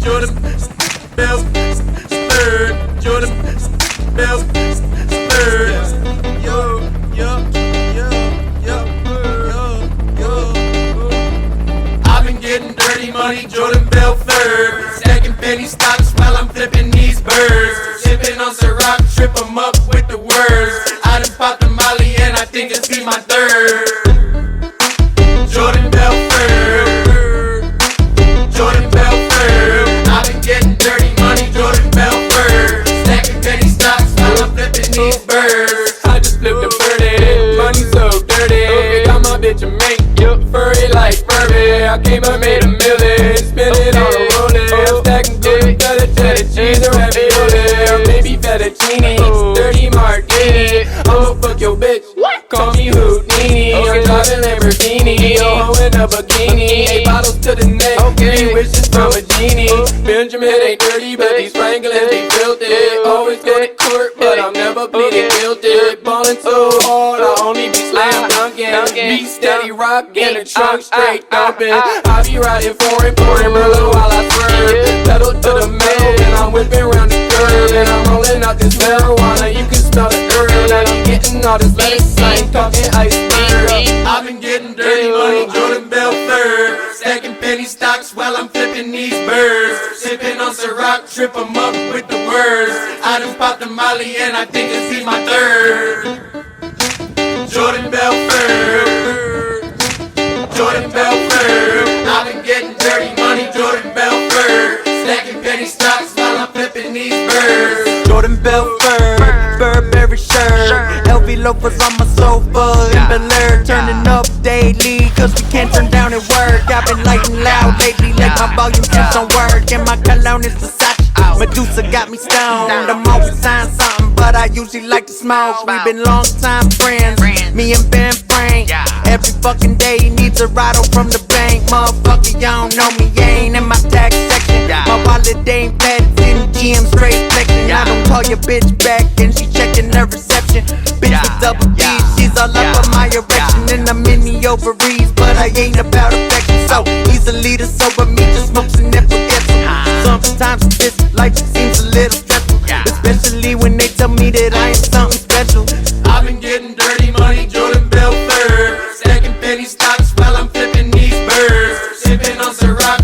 Jordan Bell Spurred, Jordan Bell Spurred. Yo, yo, yo, yo, yo, yo. I've been getting dirty money, Jordan Belfort. Stacking penny stocks while I'm flipping these birds. Sipping on Ciroc, trip 'em up with the words. I done popped the Molly and I think it's be my third. Jordan Belfort, Jordan Belfort. I've been getting dirty money, Jordan Belfort. Stacking penny stocks while I'm flipping these birds. I just flipped a birdie, money so dirty. Got my bitch a mink, furry like Furby. I came up, made a million, spin it on a rolling. I'm stacking good, cheddar cheese or ravioli, or maybe fettuccine, dirty martini. I'ma fuck your bitch, call me Houdini. I'm driving Lamborghini, oh in a bikini. 8 bottles to the neck, 3 wishes from a genie. Benjamin ain't dirty, but these Franklins they filthy. Always go to court, but I'm never pleading guilty. Ballin' so hard, I only be slam dunking. Be steady rockin', the trunk straight thumping. I be riding foreign Merlot while I swerve. Pedal to the metal, and I'm whipping around the curve. And I'm rolling out this marijuana, you can smell the herb. And I'm getting all this lettuce, I ain't talking iceberg. I've been getting dirty money, Jordan Belfort. Stacking penny stocks while I'm flipping these birds. Sipping on Ciroc, trip 'em up with the words. I done popped the Molly and I think it's be my third. Jordan Belfort, Jordan Belfort. I've been getting dirty money, Jordan Belfort. Stacking penny stocks while I'm flipping these birds. Jordan Belfort, Burberry shirt, LV loafers on my sofa in Bel Air, turning up daily, cause we can't turn down at work. I've been lighting loud lately, like my volume keeps on work, and my cologne is Versace. Medusa got me stoned, I'm always signing something, but I usually like to smoke. We've been long time friends, me and Ben Frank. Every fucking day he needs a ride from the bank. Motherfucker, you don't know me, you ain't in my tax section. My wallet ain't fat, it's in GM straight flexing. I don't call your bitch back and she checking her reception. Bitch with double D's, she's all up on my erection. And I'm in the ovaries, but I ain't about affection. So easily to sober me, just smokes and never gets sometimes this life seems a little stressful, especially when they tell me that I ain't something special. I've been getting dirty money, Jordan Belfort. Stacking penny stocks while I'm flipping these birds. Sipping on Ciroc,